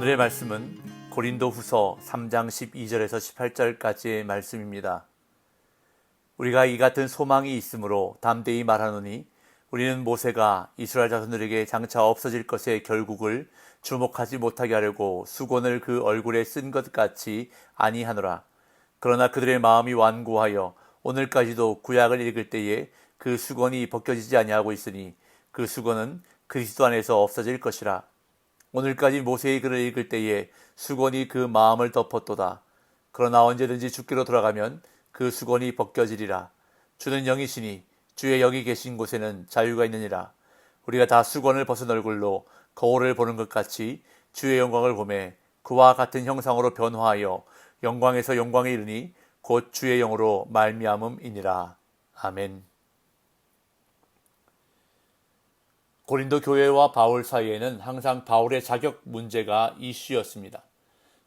오늘의 말씀은 고린도후서 3장 12절에서 18절까지의 말씀입니다. 우리가 이 같은 소망이 있으므로 담대히 말하노니 우리는 모세가 이스라엘 자손들에게 장차 없어질 것의 결국을 주목하지 못하게 하려고 수건을 그 얼굴에 쓴 것 같이 아니하노라. 그러나 그들의 마음이 완고하여 오늘까지도 구약을 읽을 때에 그 수건이 벗겨지지 아니하고 있으니 그 수건은 그리스도 안에서 없어질 것이라. 오늘까지 모세의 글을 읽을 때에 수건이 그 마음을 덮었도다. 그러나 언제든지 주께로 돌아가면 그 수건이 벗겨지리라. 주는 영이시니 주의 영이 계신 곳에는 자유가 있느니라. 우리가 다 수건을 벗은 얼굴로 거울을 보는 것 같이 주의 영광을 보매 그와 같은 형상으로 변화하여 영광에서 영광에 이르니 곧 주의 영으로 말미암음이니라. 아멘. 고린도 교회와 바울 사이에는 항상 바울의 자격 문제가 이슈였습니다.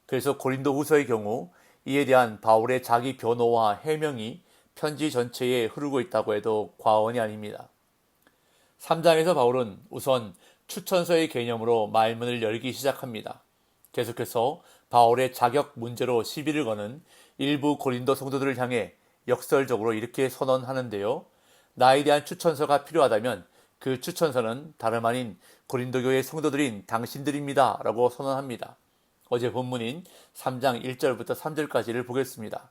그래서 고린도 후서의 경우 이에 대한 바울의 자기 변호와 해명이 편지 전체에 흐르고 있다고 해도 과언이 아닙니다. 3장에서 바울은 우선 추천서의 개념으로 말문을 열기 시작합니다. 계속해서 바울의 자격 문제로 시비를 거는 일부 고린도 성도들을 향해 역설적으로 이렇게 선언하는데요. 나에 대한 추천서가 필요하다면 그 추천서는 다름 아닌 고린도 교회 성도들인 당신들입니다 라고 선언합니다. 어제 본문인 3장 1절부터 3절까지를 보겠습니다.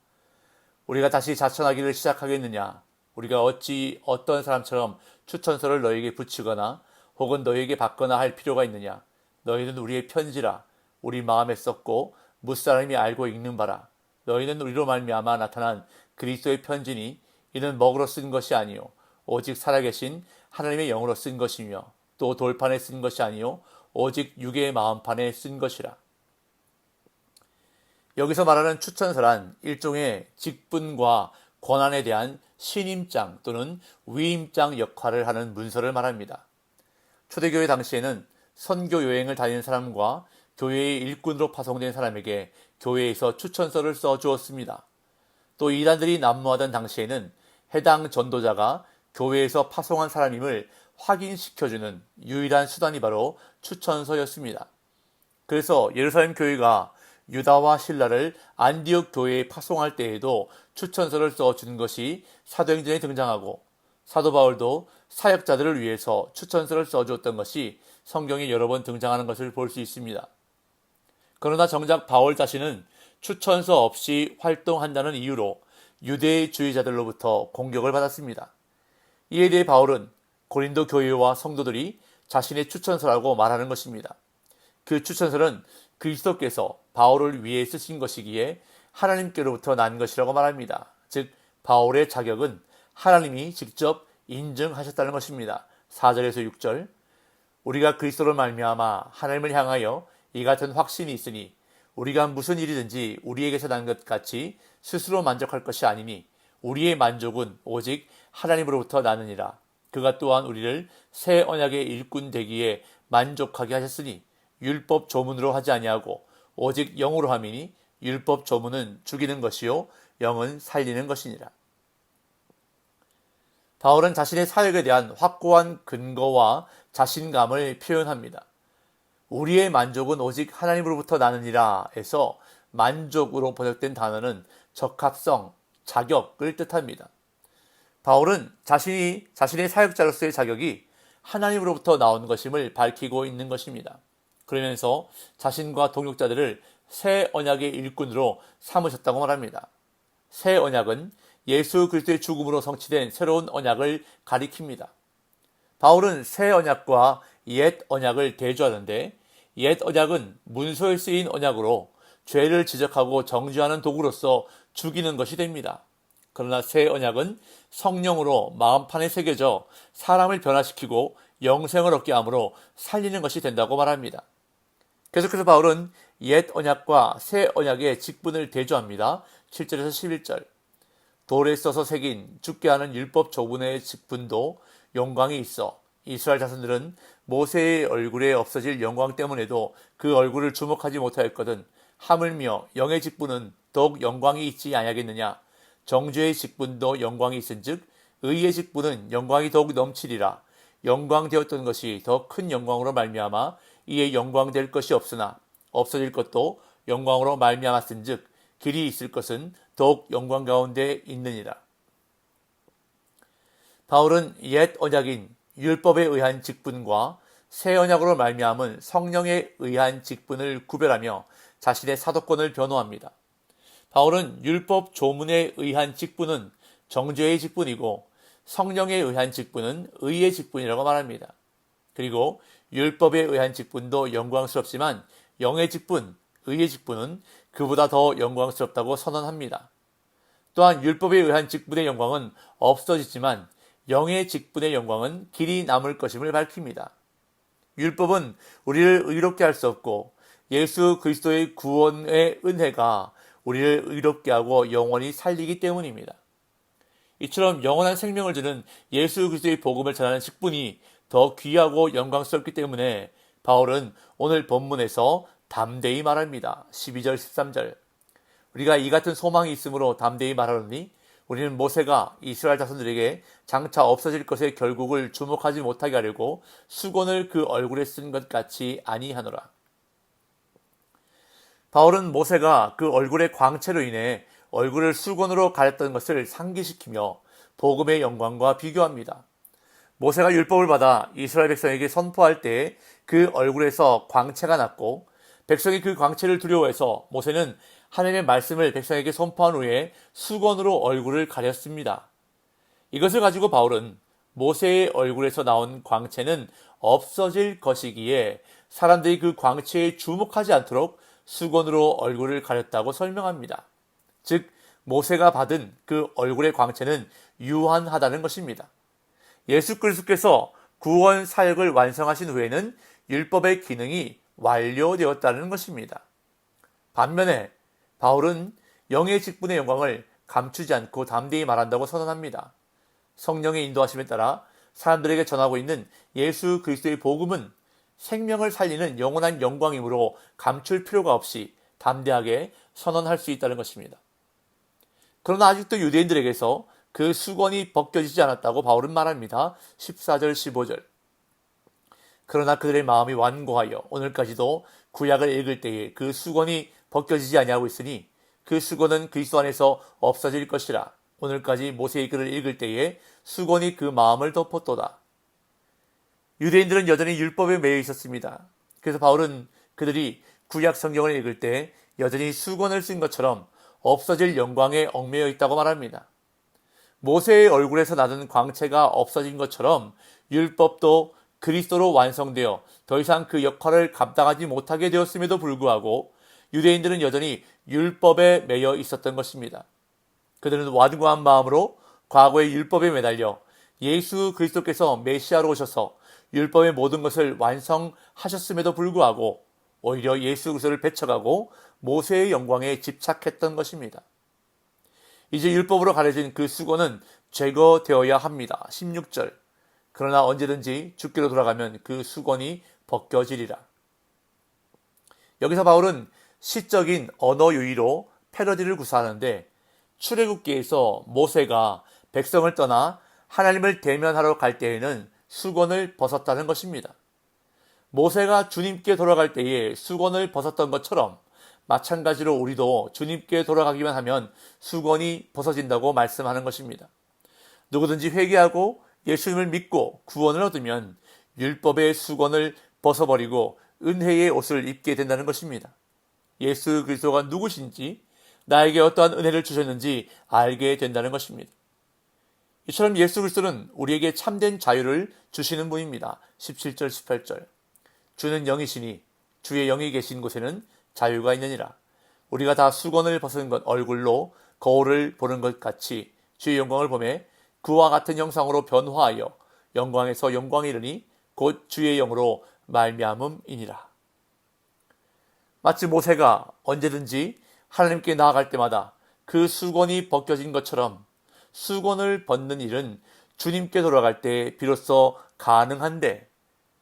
우리가 다시 자천하기를 시작하겠느냐? 우리가 어찌 어떤 사람처럼 추천서를 너에게 붙이거나 혹은 너에게 받거나 할 필요가 있느냐? 너희는 우리의 편지라. 우리 마음에 썼고 무사람이 알고 읽는 바라. 너희는 우리로 말미암아 나타난 그리스도의 편지니 이는 먹으로 쓴 것이 아니요 오직 살아계신 하나님의 영으로 쓴 것이며 또 돌판에 쓴 것이 아니요 오직 육의 마음판에 쓴 것이라. 여기서 말하는 추천서란 일종의 직분과 권한에 대한 신임장 또는 위임장 역할을 하는 문서를 말합니다. 초대교회 당시에는 선교 여행을 다니는 사람과 교회의 일꾼으로 파송된 사람에게 교회에서 추천서를 써주었습니다. 또 이단들이 난무하던 당시에는 해당 전도자가 교회에서 파송한 사람임을 확인시켜주는 유일한 수단이 바로 추천서였습니다. 그래서 예루살렘 교회가 유다와 실라를 안디옥 교회에 파송할 때에도 추천서를 써주는 것이 사도행전에 등장하고 사도 바울도 사역자들을 위해서 추천서를 써주었던 것이 성경에 여러 번 등장하는 것을 볼 수 있습니다. 그러나 정작 바울 자신은 추천서 없이 활동한다는 이유로 유대주의자들로부터 공격을 받았습니다. 이에 대해 바울은 고린도 교회와 성도들이 자신의 추천서라고 말하는 것입니다. 그 추천서는 그리스도께서 바울을 위해 쓰신 것이기에 하나님께로부터 난 것이라고 말합니다. 즉 바울의 자격은 하나님이 직접 인증하셨다는 것입니다. 4절에서 6절 우리가 그리스도로 말미암아 하나님을 향하여 이 같은 확신이 있으니 우리가 무슨 일이든지 우리에게서 난 것 같이 스스로 만족할 것이 아니니 우리의 만족은 오직 하나님으로부터 나느니라. 그가 또한 우리를 새 언약의 일꾼 되기에 만족하게 하셨으니 율법 조문으로 하지 아니하고 오직 영으로 함이니 율법 조문은 죽이는 것이요 영은 살리는 것이니라. 바울은 자신의 사역에 대한 확고한 근거와 자신감을 표현합니다. 우리의 만족은 오직 하나님으로부터 나느니라 에서 만족으로 번역된 단어는 적합성, 자격을 뜻합니다. 바울은 자신의 사역자로서의 자격이 하나님으로부터 나온 것임을 밝히고 있는 것입니다. 그러면서 자신과 동역자들을 새 언약의 일꾼으로 삼으셨다고 말합니다. 새 언약은 예수 그리스도의 죽음으로 성취된 새로운 언약을 가리킵니다. 바울은 새 언약과 옛 언약을 대조하는데 옛 언약은 문서에 쓰인 언약으로 죄를 지적하고 정죄하는 도구로서 죽이는 것이 됩니다. 그러나 새 언약은 성령으로 마음판에 새겨져 사람을 변화시키고 영생을 얻게 하므로 살리는 것이 된다고 말합니다. 계속해서 바울은 옛 언약과 새 언약의 직분을 대조합니다. 7절에서 11절 돌에 써서 새긴 죽게 하는 율법 조문의 직분도 영광이 있어 이스라엘 자손들은 모세의 얼굴에 없어질 영광 때문에도 그 얼굴을 주목하지 못하였거든 하물며 영의 직분은 더욱 영광이 있지 아니하겠느냐. 정죄의 직분도 영광이 있은즉 의의 직분은 영광이 더욱 넘치리라. 영광되었던 것이 더 큰 영광으로 말미암아 이에 영광될 것이 없으나 없어질 것도 영광으로 말미암았은즉 길이 있을 것은 더욱 영광 가운데 있느니라. 바울은 옛 언약인 율법에 의한 직분과 새 언약으로 말미암은 성령에 의한 직분을 구별하며 자신의 사도권을 변호합니다. 바울은 율법 조문에 의한 직분은 정죄의 직분이고 성령에 의한 직분은 의의 직분이라고 말합니다. 그리고 율법에 의한 직분도 영광스럽지만 영의 직분, 의의 직분은 그보다 더 영광스럽다고 선언합니다. 또한 율법에 의한 직분의 영광은 없어지지만 영의 직분의 영광은 길이 남을 것임을 밝힙니다. 율법은 우리를 의롭게 할 수 없고 예수 그리스도의 구원의 은혜가 우리를 의롭게 하고 영원히 살리기 때문입니다. 이처럼 영원한 생명을 주는 예수 그리스도의 복음을 전하는 직분이 더 귀하고 영광스럽기 때문에 바울은 오늘 본문에서 담대히 말합니다. 12절 13절 우리가 이 같은 소망이 있으므로 담대히 말하노니 우리는 모세가 이스라엘 자손들에게 장차 없어질 것의 결국을 주목하지 못하게 하려고 수건을 그 얼굴에 쓴 것 같이 아니하노라. 바울은 모세가 그 얼굴의 광채로 인해 얼굴을 수건으로 가렸던 것을 상기시키며 복음의 영광과 비교합니다. 모세가 율법을 받아 이스라엘 백성에게 선포할 때 그 얼굴에서 광채가 났고 백성이 그 광채를 두려워해서 모세는 하나님의 말씀을 백성에게 선포한 후에 수건으로 얼굴을 가렸습니다. 이것을 가지고 바울은 모세의 얼굴에서 나온 광채는 없어질 것이기에 사람들이 그 광채에 주목하지 않도록 수건으로 얼굴을 가렸다고 설명합니다. 즉 모세가 받은 그 얼굴의 광채는 유한하다는 것입니다. 예수 그리스도께서 구원 사역을 완성하신 후에는 율법의 기능이 완료되었다는 것입니다. 반면에 바울은 영의 직분의 영광을 감추지 않고 담대히 말한다고 선언합니다. 성령의 인도하심에 따라 사람들에게 전하고 있는 예수 그리스도의 복음은 생명을 살리는 영원한 영광이므로 감출 필요가 없이 담대하게 선언할 수 있다는 것입니다. 그러나 아직도 유대인들에게서 그 수건이 벗겨지지 않았다고 바울은 말합니다. 14절 15절 그러나 그들의 마음이 완고하여 오늘까지도 구약을 읽을 때에 그 수건이 벗겨지지 아니하고 있으니 그 수건은 그리스도 안에서 없어질 것이라. 오늘까지 모세의 글을 읽을 때에 수건이 그 마음을 덮었도다. 유대인들은 여전히 율법에 매여 있었습니다. 그래서 바울은 그들이 구약 성경을 읽을 때 여전히 수건을 쓴 것처럼 없어질 영광에 얽매여 있다고 말합니다. 모세의 얼굴에서 나던 광채가 없어진 것처럼 율법도 그리스도로 완성되어 더 이상 그 역할을 감당하지 못하게 되었음에도 불구하고 유대인들은 여전히 율법에 매여 있었던 것입니다. 그들은 완고한 마음으로 과거의 율법에 매달려 예수 그리스도께서 메시아로 오셔서 율법의 모든 것을 완성하셨음에도 불구하고 오히려 예수 그리스도를 배척하고 모세의 영광에 집착했던 것입니다. 이제 율법으로 가려진 그 수건은 제거되어야 합니다. 16절 그러나 언제든지 주께로 돌아가면 그 수건이 벗겨지리라. 여기서 바울은 시적인 언어 유희로 패러디를 구사하는데 출애굽기에서 모세가 백성을 떠나 하나님을 대면하러 갈 때에는 수건을 벗었다는 것입니다. 모세가 주님께 돌아갈 때에 수건을 벗었던 것처럼 마찬가지로 우리도 주님께 돌아가기만 하면 수건이 벗어진다고 말씀하는 것입니다. 누구든지 회개하고 예수님을 믿고 구원을 얻으면 율법의 수건을 벗어버리고 은혜의 옷을 입게 된다는 것입니다. 예수 그리스도가 누구신지 나에게 어떠한 은혜를 주셨는지 알게 된다는 것입니다. 이처럼 예수 그리스도는 우리에게 참된 자유를 주시는 분입니다. 17절 18절 주는 영이시니 주의 영이 계신 곳에는 자유가 있느니라. 우리가 다 수건을 벗은 것 얼굴로 거울을 보는 것 같이 주의 영광을 보매 그와 같은 형상으로 변화하여 영광에서 영광에 이르니 곧 주의 영으로 말미암음이니라. 마치 모세가 언제든지 하나님께 나아갈 때마다 그 수건이 벗겨진 것처럼 수건을 벗는 일은 주님께 돌아갈 때 비로소 가능한데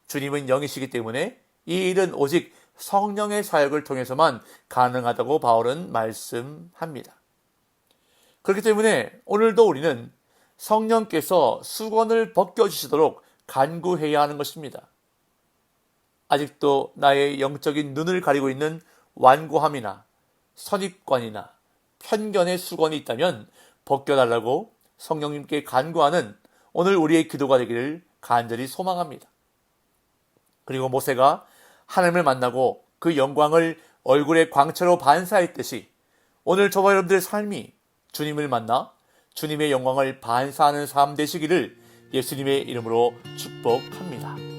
주님은 영이시기 때문에 이 일은 오직 성령의 사역을 통해서만 가능하다고 바울은 말씀합니다. 그렇기 때문에 오늘도 우리는 성령께서 수건을 벗겨주시도록 간구해야 하는 것입니다. 아직도 나의 영적인 눈을 가리고 있는 완고함이나 선입관이나 편견의 수건이 있다면 벗겨달라고 성령님께 간구하는 오늘 우리의 기도가 되기를 간절히 소망합니다. 그리고 모세가 하나님을 만나고 그 영광을 얼굴의 광채로 반사했듯이 오늘 저와 여러분들의 삶이 주님을 만나 주님의 영광을 반사하는 삶 되시기를 예수님의 이름으로 축복합니다.